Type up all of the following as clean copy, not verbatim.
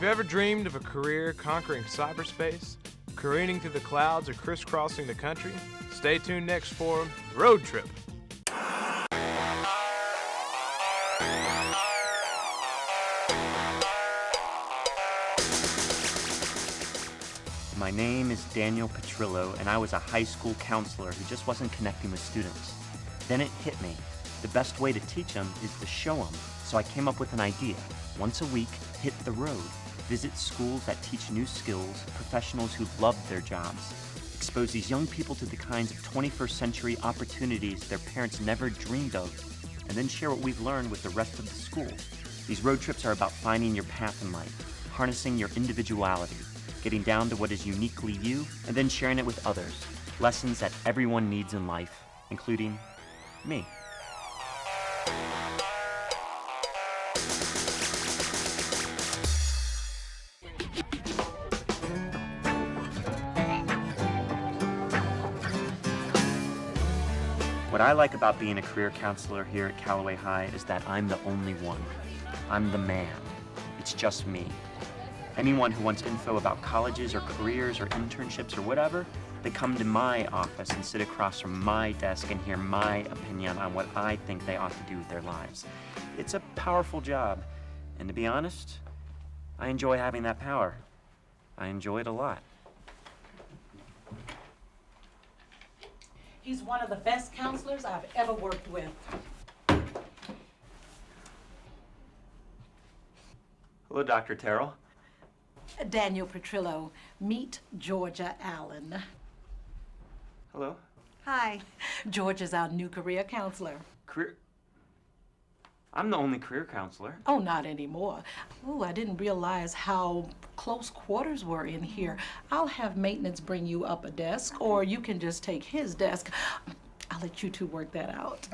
you ever dreamed of a career conquering cyberspace, careening through the clouds, or crisscrossing the country? Stay tuned next for Road Trip. My name is Daniel Pettrow, and I was a high school counselor who just wasn't connecting with students. Then it hit me. The best way to teach them is to show them. So I came up with an idea. Once a week, hit the road. Visit schools that teach new skills, professionals who love their jobs. Expose these young people to the kinds of 21st century opportunities their parents never dreamed of, and then share what we've learned with the rest of the school. These road trips are about finding your path in life, harnessing your individuality, getting down to what is uniquely you, and then sharing it with others. Lessons that everyone needs in life, including me. What I like about being a career counselor here at Callaway High is that I'm the only one. I'm the man. It's just me. Anyone who wants info about colleges or careers or internships or whatever, they come to my office and sit across from my desk and hear my opinion on what I think they ought to do with their lives. It's a powerful job, and to be honest, I enjoy having that power. I enjoy it a lot. He's one of the best counselors I've ever worked with. Hello, Dr. Terrell. Daniel Pettrow, meet Georgia Allen. Hello. Hi. Georgia's our new career counselor. Career? I'm the only career counselor. Oh, not anymore. Oh, I didn't realize how close quarters were in here. I'll have maintenance bring you up a desk, or you can just take his desk. I'll let you two work that out.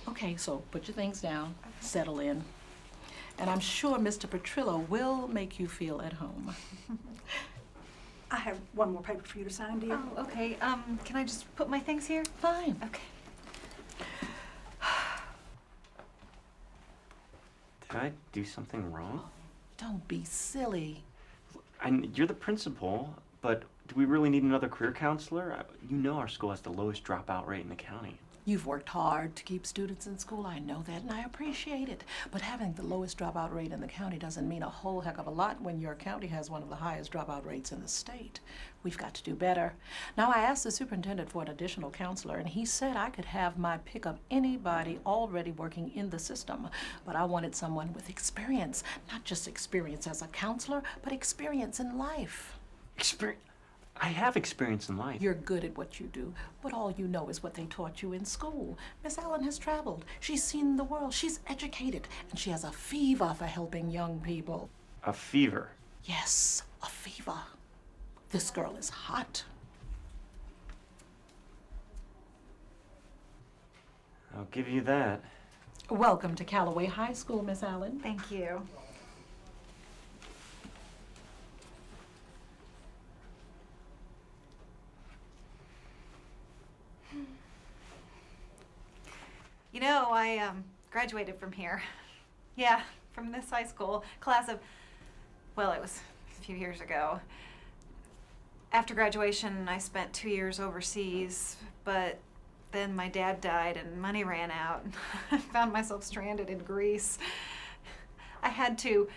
Okay, so put your things down, settle in. And I'm sure Mr. Petrillo will make you feel at home. I have one more paper for you to sign, dear. Oh, okay. Can I just put my things here? Fine. Okay. Did I do something wrong? Don't be silly. You're the principal, but do we really need another career counselor? You know our school has the lowest dropout rate in the county. You've worked hard to keep students in school, I know that, and I appreciate it. But having the lowest dropout rate in the county doesn't mean a whole heck of a lot when your county has one of the highest dropout rates in the state. We've got to do better. Now, I asked the superintendent for an additional counselor, and he said I could have my pick of anybody already working in the system. But I wanted someone with experience, not just experience as a counselor, but experience in life. I have experience in life. You're good at what you do, but all you know is what they taught you in school. Miss Allen has traveled. She's seen the world. She's educated, and she has a fever for helping young people. A fever? Yes, a fever. This girl is hot. I'll give you that. Welcome to Callaway High School, Miss Allen. Thank you. You know, I graduated from here. Yeah, from this high school. Class of, well, it was a few years ago. After graduation, I spent 2 years overseas, but then my dad died and money ran out. I found myself stranded in Greece. I had to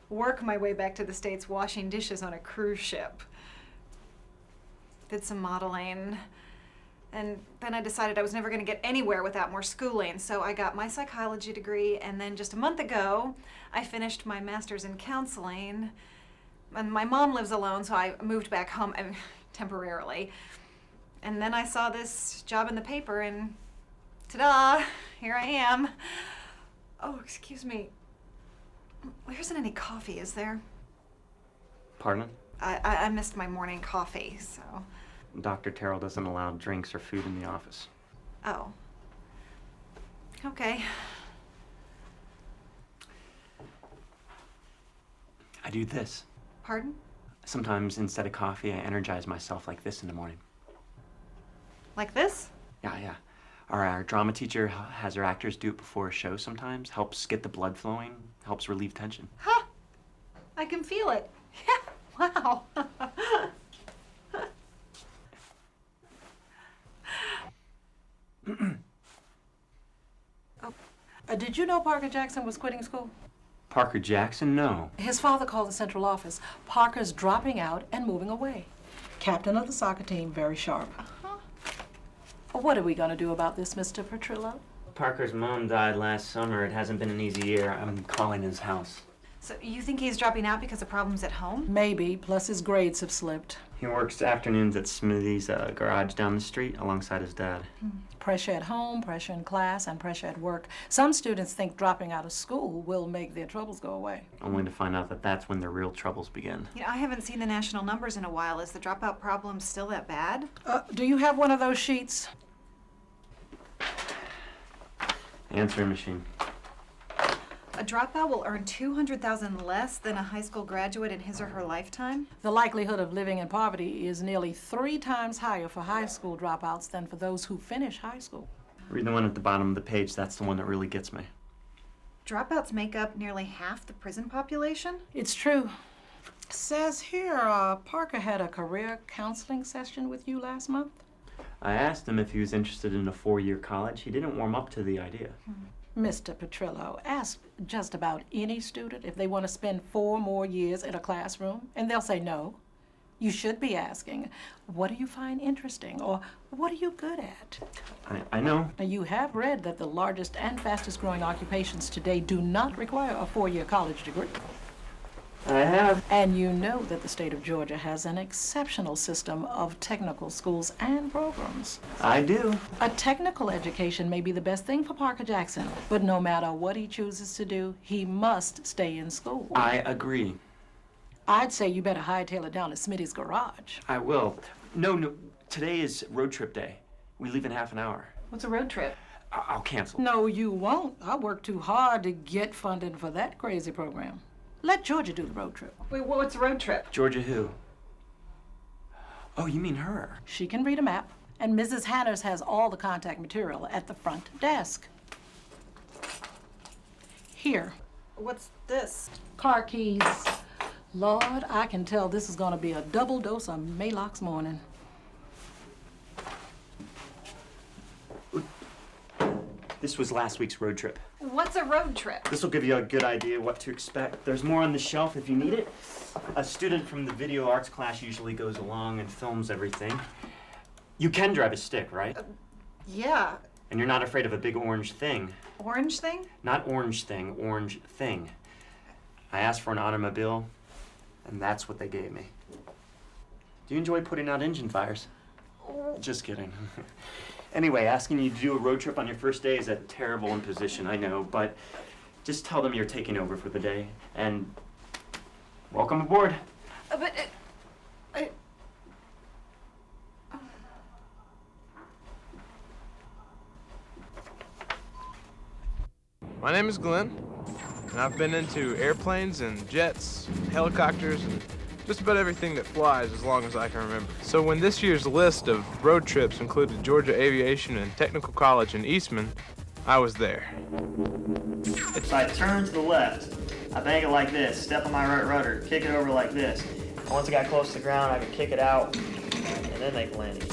work my way back to the States washing dishes on a cruise ship. Did some modeling. And then I decided I was never going to get anywhere without more schooling, so I got my psychology degree, and then just a month ago, I finished my master's in counseling. And my mom lives alone, so I moved back home temporarily. And then I saw this job in the paper, and ta-da, here I am. Oh, excuse me. There isn't any coffee, is there? Pardon? I missed my morning coffee, so. Dr. Terrell doesn't allow drinks or food in the office. Oh. Okay. I do this. Pardon? Sometimes instead of coffee, I energize myself like this in the morning. Like this? Yeah. Our drama teacher has her actors do it before a show sometimes. Helps get the blood flowing, helps relieve tension. Huh. I can feel it. Yeah, wow. Did you know Parker Jackson was quitting school? Parker Jackson? No. His father called the central office. Parker's dropping out and moving away. Captain of the soccer team, very sharp. What are we going to do about this, Mr. Petrillo? Parker's mom died last summer. It hasn't been an easy year. I'm calling his house. So you think he's dropping out because of problems at home? Maybe, plus his grades have slipped. He works afternoons at Smithy's garage down the street alongside his dad. Pressure at home, pressure in class, and pressure at work. Some students think dropping out of school will make their troubles go away. Only to find out that that's when their real troubles begin. You know, I haven't seen the national numbers in a while. Is the dropout problem still that bad? Do you have one of those sheets? Answering machine. A dropout will earn $200,000 less than a high school graduate in his or her lifetime? The likelihood of living in poverty is nearly 3 times higher for high school dropouts than for those who finish high school. Read the one at the bottom of the page. That's the one that really gets me. Dropouts make up nearly half the prison population? It's true. Says here, Parker had a career counseling session with you last month. I asked him if he was interested in a 4-year college. He didn't warm up to the idea. Mr. Petrillo, ask just about any student if they want to spend 4 more years in a classroom, and they'll say no. You should be asking, what do you find interesting, or what are you good at? I know. Now, you have read that the largest and fastest growing occupations today do not require a 4-year college degree. I have. And you know that the state of Georgia has an exceptional system of technical schools and programs. I do. A technical education may be the best thing for Parker Jackson, but no matter what he chooses to do, he must stay in school. I agree. I'd say you better hightail it down to Smitty's garage. I will. No. Today is road trip day. We leave in half an hour. What's a road trip? I'll cancel. No, you won't. I worked too hard to get funding for that crazy program. Let Georgia do the road trip. Wait, what's a road trip? Georgia who? Oh, you mean her? She can read a map, and Mrs. Hanners has all the contact material at the front desk. Here. What's this? Car keys. Lord, I can tell this is gonna be a double dose of Maalox morning. This was last week's road trip. What's a road trip? This will give you a good idea what to expect. There's more on the shelf if you need it. A student from the video arts class usually goes along and films everything. You can drive a stick, right? Yeah. And you're not afraid of a big orange thing. Orange thing? Not orange thing, orange thing. I asked for an automobile, and that's what they gave me. Do you enjoy putting out engine fires? Just kidding. Anyway, asking you to do a road trip on your first day is a terrible imposition, I know, but just tell them you're taking over for the day, and welcome aboard. My name is Glenn, and I've been into airplanes and jets, helicopters, and just about everything that flies as long as I can remember. So when this year's list of road trips included Georgia Aviation and Technical College in Eastman, I was there. If I turn to the left, I bank it like this, step on my right rudder, kick it over like this. Once I got close to the ground, I could kick it out, and then make a landing.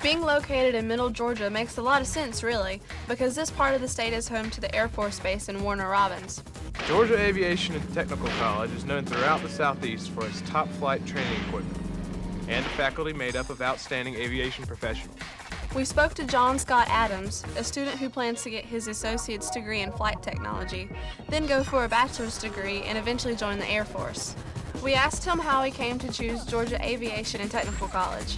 Being located in Middle Georgia makes a lot of sense, really, because this part of the state is home to the Air Force Base in Warner Robins. Georgia Aviation and Technical College is known throughout the Southeast for its top flight training equipment and a faculty made up of outstanding aviation professionals. We spoke to John Scott Adams, a student who plans to get his associate's degree in flight technology, then go for a bachelor's degree and eventually join the Air Force. We asked him how he came to choose Georgia Aviation and Technical College.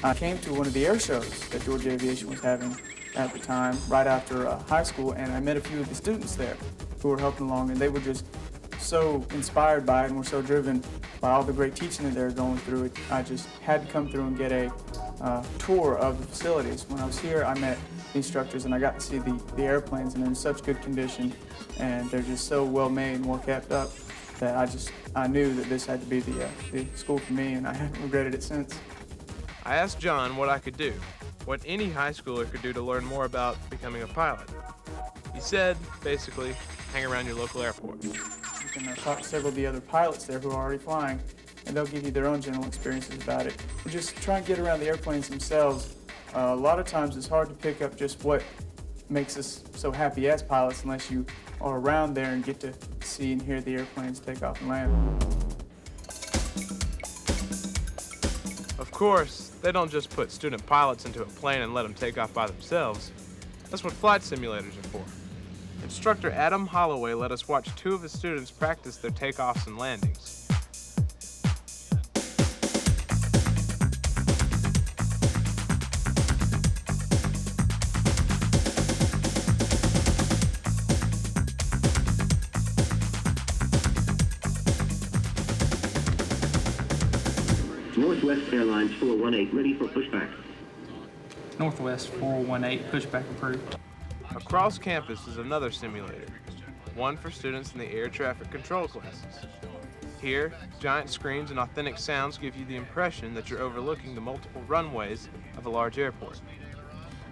I came to one of the air shows that Georgia Aviation was having at the time, right after high school, and I met a few of the students there who were helping along, and they were just so inspired by it and were so driven by all the great teaching that they were going through. I just had to come through and get a tour of the facilities. When I was here, I met the instructors, and I got to see the airplanes, and they're in such good condition, and they're just so well made and well kept up that I knew that this had to be the school for me, and I haven't regretted it since. I asked John what I could do, what any high schooler could do to learn more about becoming a pilot. He said, basically, hang around your local airport. can talk to several of the other pilots there who are already flying, and they'll give you their own general experiences about it. Just try and get around the airplanes themselves. A lot of times it's hard to pick up just what makes us so happy as pilots unless you are around there and get to see and hear the airplanes take off and land. Of course, they don't just put student pilots into a plane and let them take off by themselves. That's what flight simulators are for. Instructor Adam Holloway let us watch 2 of his students practice their takeoffs and landings. Northwest Airlines 418, ready for pushback. Northwest 418, pushback approved. Across campus is another simulator, one for students in the air traffic control classes. Here, giant screens and authentic sounds give you the impression that you're overlooking the multiple runways of a large airport.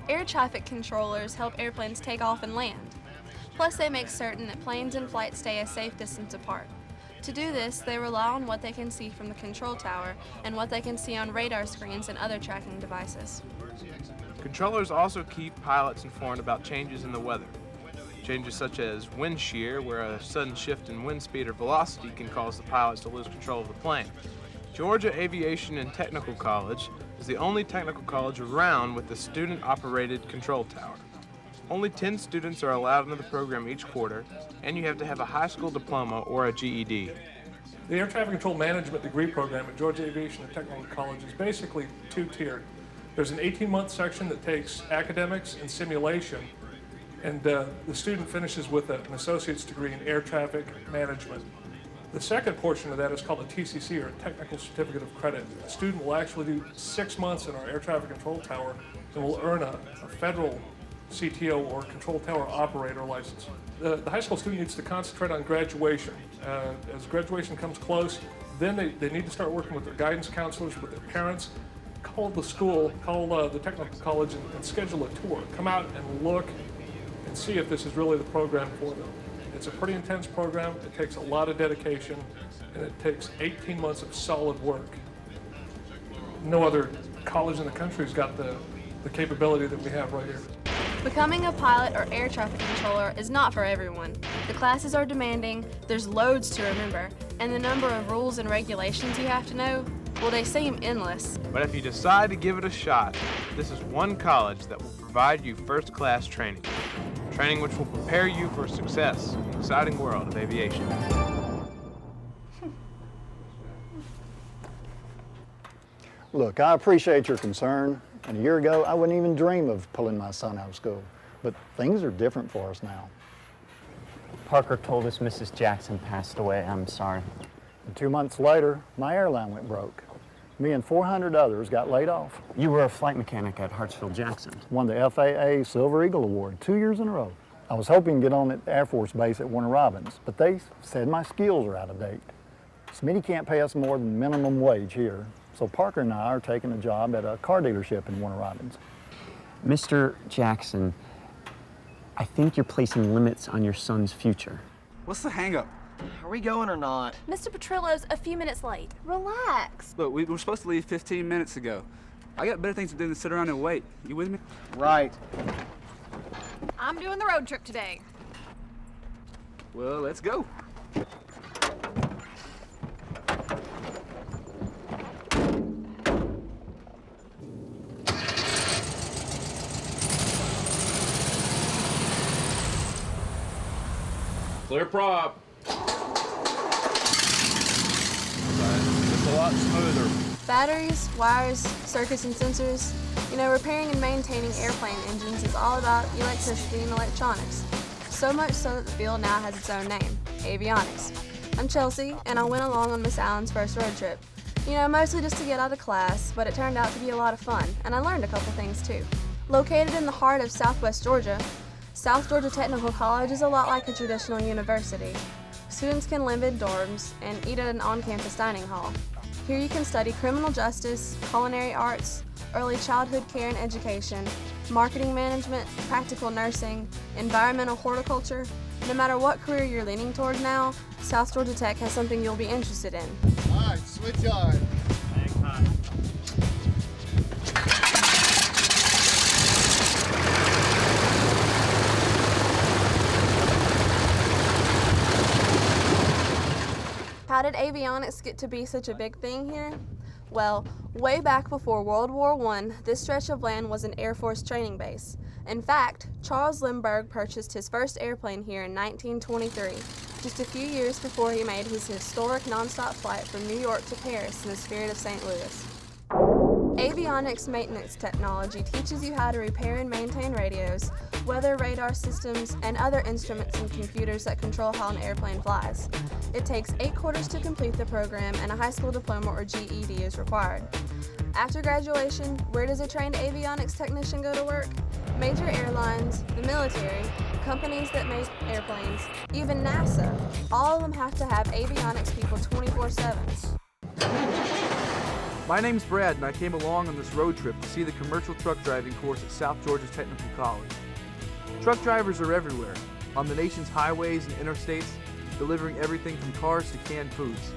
Air traffic controllers help airplanes take off and land. Plus, they make certain that planes in flight stay a safe distance apart. To do this, they rely on what they can see from the control tower and what they can see on radar screens and other tracking devices. Controllers also keep pilots informed about changes in the weather. Changes such as wind shear, where a sudden shift in wind speed or velocity can cause the pilots to lose control of the plane. Georgia Aviation and Technical College is the only technical college around with a student-operated control tower. Only 10 students are allowed into the program each quarter, and you have to have a high school diploma or a GED. The Air Traffic Control Management degree program at Georgia Aviation and Technical College is basically 2-tiered. There's an 18-month section that takes academics and simulation, and the student finishes with an associate's degree in air traffic management. The second portion of that is called a TCC, or a Technical Certificate of Credit. The student will actually do 6 months in our air traffic control tower and will earn a federal CTO or control tower operator license. The high school student needs to concentrate on graduation. As graduation comes close, then they need to start working with their guidance counselors, with their parents, call the school, call the technical college and schedule a tour. Come out and look and see if this is really the program for them. It's a pretty intense program. It takes a lot of dedication, and it takes 18 months of solid work. No other college in the country has got the capability that we have right here. Becoming a pilot or air traffic controller is not for everyone. The classes are demanding, there's loads to remember, and the number of rules and regulations you have to know, well, they seem endless. But if you decide to give it a shot, this is one college that will provide you first-class training. Training which will prepare you for success in the exciting world of aviation. Look, I appreciate your concern. And a year ago, I wouldn't even dream of pulling my son out of school. But things are different for us now. Parker told us Mrs. Jackson passed away. I'm sorry. And 2 months later, my airline went broke. Me and 400 others got laid off. You were a flight mechanic at Hartsfield-Jackson. Won the FAA Silver Eagle Award 2 years in a row. I was hoping to get on at the Air Force Base at Warner Robins, but they said my skills are out of date. Smitty can't pay us more than minimum wage here. So Parker and I are taking a job at a car dealership in Warner Robins. Mr. Jackson, I think you're placing limits on your son's future. What's the hang-up? Are we going or not? Mr. Petrillo's a few minutes late. Relax. Look, we were supposed to leave 15 minutes ago. I got better things to do than sit around and wait. You with me? Right. I'm doing the road trip today. Well, let's go. Clear prop. It's a lot smoother. Batteries, wires, circuits, and sensors. You know, repairing and maintaining airplane engines is all about electricity and electronics. So much so that the field now has its own name, avionics. I'm Chelsea, and I went along on Miss Allen's first road trip. You know, mostly just to get out of class, but it turned out to be a lot of fun, and I learned a couple things too. Located in the heart of Southwest Georgia, South Georgia Technical College is a lot like a traditional university. Students can live in dorms and eat at an on-campus dining hall. Here you can study criminal justice, culinary arts, early childhood care and education, marketing management, practical nursing, environmental horticulture, No matter what career you're leaning toward now, South Georgia Tech has something you'll be interested in. All right, switch on. How did avionics get to be such a big thing here? Well, way back before World War I, this stretch of land was an Air Force training base. In fact, Charles Lindbergh purchased his first airplane here in 1923, just a few years before he made his historic nonstop flight from New York to Paris in the spirit of St. Louis. Avionics maintenance technology teaches you how to repair and maintain radios, weather radar systems, and other instruments and computers that control how an airplane flies. It takes 8 quarters to complete the program, and a high school diploma or GED is required. After graduation, where does a trained avionics technician go to work? Major airlines, the military, companies that make airplanes, even NASA. All of them have to have avionics people 24/7. My name's Brad, and I came along on this road trip to see the commercial truck driving course at South Georgia Technical College. Truck drivers are everywhere, on the nation's highways and interstates, delivering everything from cars to canned foods.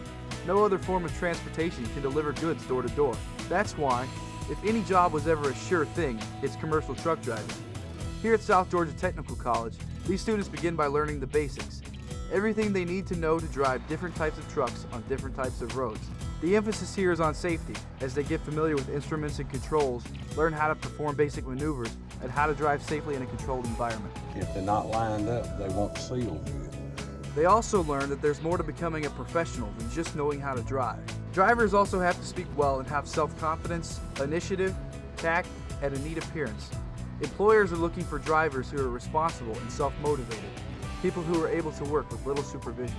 No other form of transportation can deliver goods door to door. That's why, if any job was ever a sure thing, it's commercial truck driving. Here at South Georgia Technical College, these students begin by learning the basics, everything they need to know to drive different types of trucks on different types of roads. The emphasis here is on safety, as they get familiar with instruments and controls, learn how to perform basic maneuvers, and how to drive safely in a controlled environment. If they're not lined up, they won't seal good. They also learn that there's more to becoming a professional than just knowing how to drive. Drivers also have to speak well and have self-confidence, initiative, tact, and a neat appearance. Employers are looking for drivers who are responsible and self-motivated, people who are able to work with little supervision.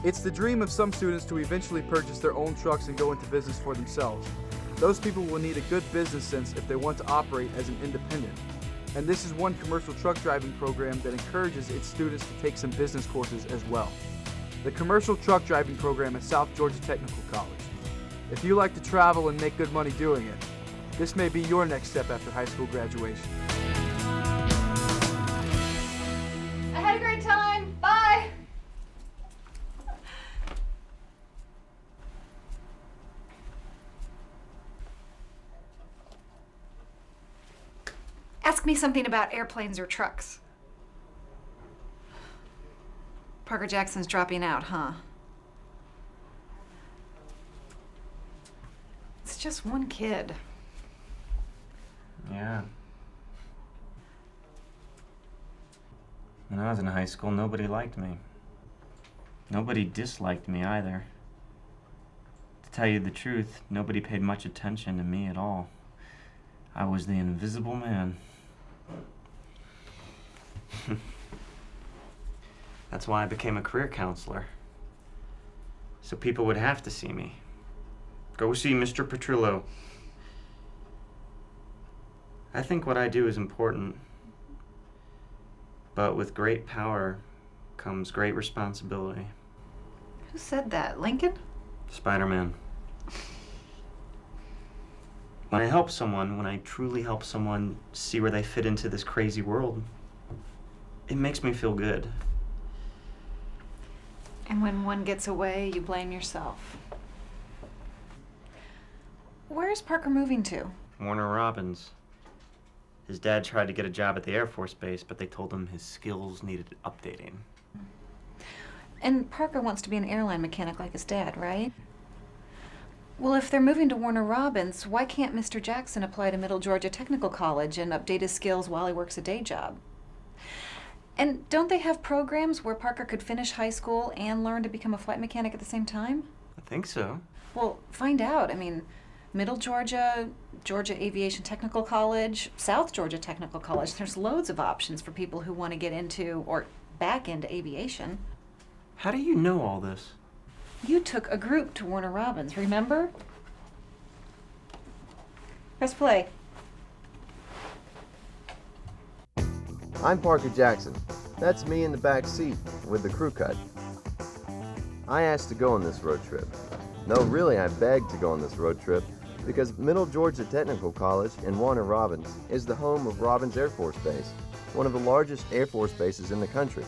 It's the dream of some students to eventually purchase their own trucks and go into business for themselves. Those people will need a good business sense if they want to operate as an independent. And this is one commercial truck driving program that encourages its students to take some business courses as well. The commercial truck driving program at South Georgia Technical College. If you like to travel and make good money doing it, this may be your next step after high school graduation. I had a great time. Bye. Ask me something about airplanes or trucks. Parker Jackson's dropping out, huh? It's just one kid. Yeah. When I was in high school, nobody liked me. Nobody disliked me either. To tell you the truth, nobody paid much attention to me at all. I was the invisible man. That's why I became a career counselor. So people would have to see me. Go see Mr. Petrillo. I think what I do is important. But with great power comes great responsibility. Who said that? Lincoln? Spider-Man. When I help someone, when I truly help someone see where they fit into this crazy world, it makes me feel good. And when one gets away, you blame yourself. Where's Parker moving to? Warner Robins. His dad tried to get a job at the Air Force Base, but they told him his skills needed updating. And Parker wants to be an airline mechanic like his dad, right? Well, if they're moving to Warner Robins, why can't Mr. Jackson apply to Middle Georgia Technical College and update his skills while he works a day job? And don't they have programs where Parker could finish high school and learn to become a flight mechanic at the same time? I think so. Well, find out. I mean, Middle Georgia, Georgia Aviation Technical College, South Georgia Technical College. There's loads of options for people who want to get into or back into aviation. How do you know all this? You took a group to Warner Robins, remember? Press play. I'm Parker Jackson. That's me in the back seat with the crew cut. I asked to go on this road trip. No, really, I begged to go on this road trip because Middle Georgia Technical College in Warner Robins is the home of Robins Air Force Base, one of the largest Air Force bases in the country.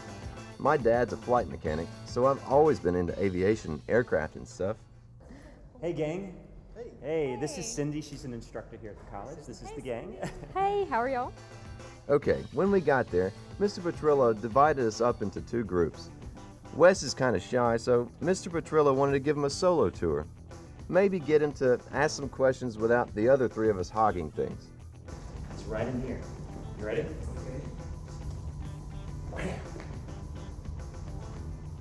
My dad's a flight mechanic, so I've always been into aviation, aircraft, and stuff. Hey, gang. Hey, this is Cindy. She's an instructor here at the college. This is the gang. Hey, how are y'all? Okay, when we got there, Mr. Petrillo divided us up into two groups. Wes is kind of shy, so Mr. Petrillo wanted to give him a solo tour. Maybe get him to ask some questions without the other three of us hogging things. It's right in here. You ready? Okay.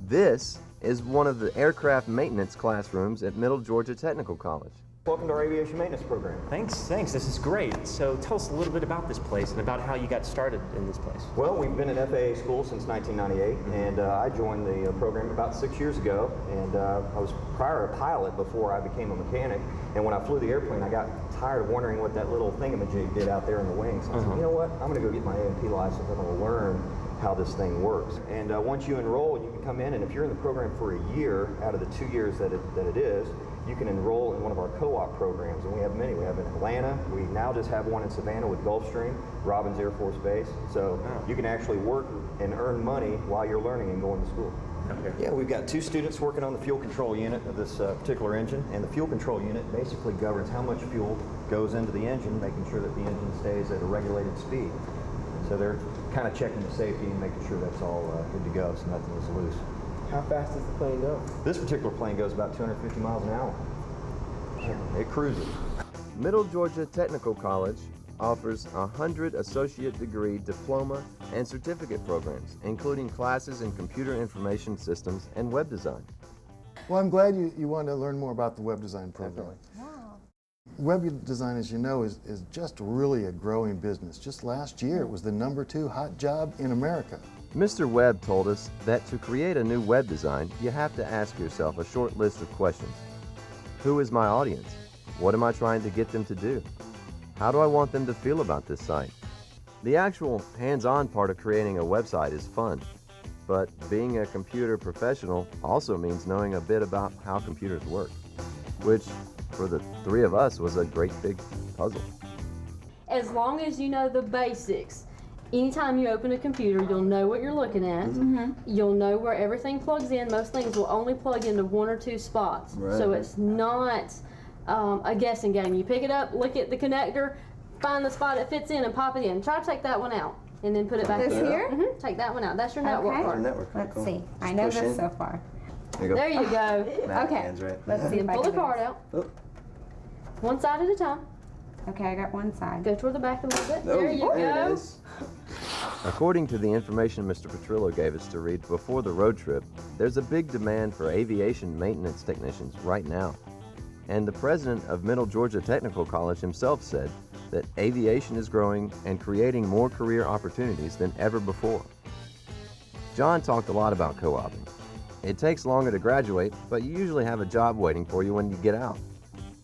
This is one of the aircraft maintenance classrooms at Middle Georgia Technical College. Welcome to our aviation maintenance program. Thanks. This is great. So tell us a little bit about this place and about how you got started in this place. Well, we've been an FAA school since 1998, and I joined the program about 6 years ago, and I was prior a pilot before I became a mechanic, and when I flew the airplane, I got tired of wondering what that little thingamajig did out there in the wings. I said, you know what, I'm going to go get my A&P license, I'm going to learn how this thing works. And once you enroll, you can come in, and if you're in the program for a year out of the 2 years that it is, you can enroll in one of our co-op programs, and we have many. We have in Atlanta. We now just have one in Savannah with Gulfstream, Robins Air Force Base. So you can actually work and earn money while you're learning and going to school. Okay. Yeah, we've got 2 students working on the fuel control unit of this particular engine, and the fuel control unit basically governs how much fuel goes into the engine, making sure that the engine stays at a regulated speed. So they're kind of checking the safety and making sure that's all good to go, so nothing is loose. How fast does the plane go? This particular plane goes about 250 miles an hour. It cruises. Middle Georgia Technical College offers 100 associate degree, diploma, and certificate programs, including classes in computer information systems and web design. Well, I'm glad you want to learn more about the web design program. Web design, as you know, is just really a growing business. Just last year, it was the #2 hot job in America. Mr. Webb told us that to create a new web design, you have to ask yourself a short list of questions. Who is my audience? What am I trying to get them to do? How do I want them to feel about this site? The actual hands-on part of creating a website is fun, but being a computer professional also means knowing a bit about how computers work, which for the three of us was a great big puzzle. As long as you know the basics, anytime you open a computer, you'll know what you're looking at. You'll know where everything plugs in. Most things will only plug into 1 or 2 spots. Right. So it's not a guessing game. You pick it up, look at the connector, find the spot it fits in and pop it in. Try to take that one out and then put it back in. This here? Take that one out. That's your network part. Let's see. I know this so far. There you go. Okay. Let's see if I Pull can the card out. One side at a time. Okay, I got one side. Go toward the back a little bit. There you go. According to the information Mr. Petrillo gave us to read before the road trip, there's a big demand for aviation maintenance technicians right now. And the president of Middle Georgia Technical College himself said that aviation is growing and creating more career opportunities than ever before. John talked a lot about co-oping. It takes longer to graduate, but you usually have a job waiting for you when you get out.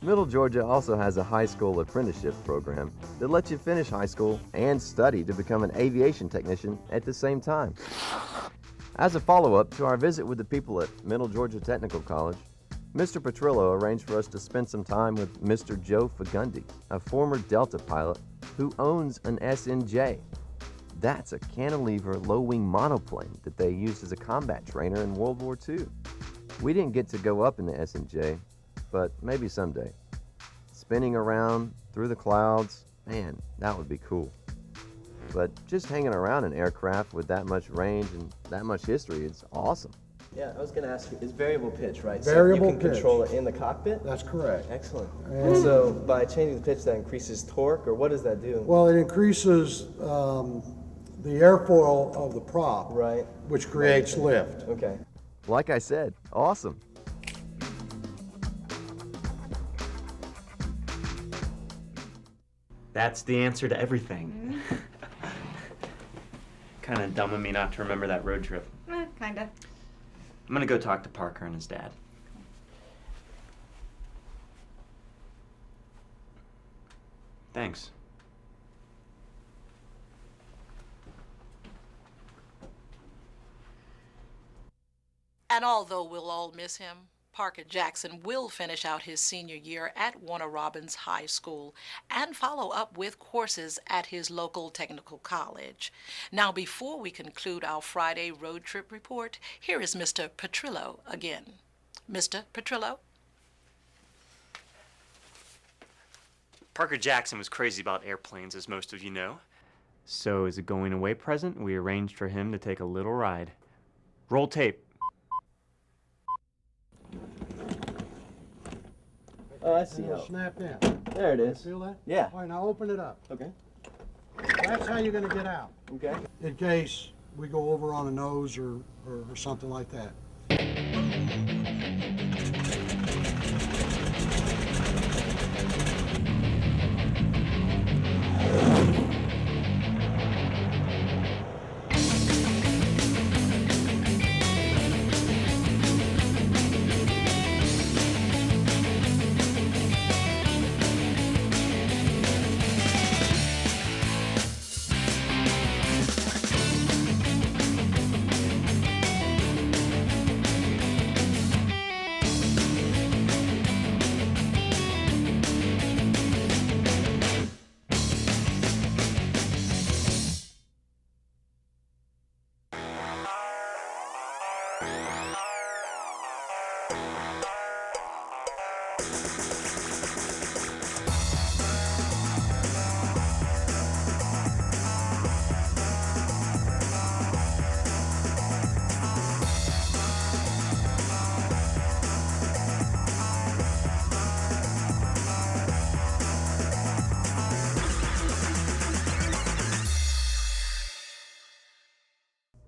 Middle Georgia also has a high school apprenticeship program that lets you finish high school and study to become an aviation technician at the same time. As a follow-up to our visit with the people at Middle Georgia Technical College, Mr. Petrillo arranged for us to spend some time with Mr. Joe Fagundi, a former Delta pilot who owns an SNJ. That's a cantilever low-wing monoplane that they used as a combat trainer in World War II. We didn't get to go up in the SNJ, but maybe someday. Spinning around through the clouds, man, that would be cool. But just hanging around an aircraft with that much range and that much history, it's awesome. Yeah, I was going to ask you, it's variable pitch, right? Variable so you can pitch. control it in the cockpit? That's correct. Excellent. And so by changing the pitch, that increases torque, or what does that do? well, it increases the airfoil of the prop, Right. which creates lift. Okay. Like I said, awesome. That's the answer to everything. Kind of dumb of me not to remember that road trip. Kinda. I'm gonna go talk to Parker and his dad. Thanks. And although we'll all miss him, Parker Jackson will finish out his senior year at Warner Robins High School and follow up with courses at his local technical college. Now, before we conclude our Friday road trip report, here is Mr. Petrillo again. Mr. Petrillo? Parker Jackson was crazy about airplanes, as most of you know. So as a going-away present, we arranged for him to take a little ride. Roll tape. Oh, I see It'll how. snap in. There it is. Feel that? Yeah. All right, now open it up. Okay. That's how you're going to get out. Okay. In case we go over on a nose or something like that.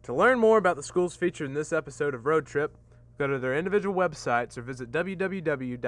To learn more about the schools featured in this episode of Road Trip, go to their individual websites or visit www.dtae.org.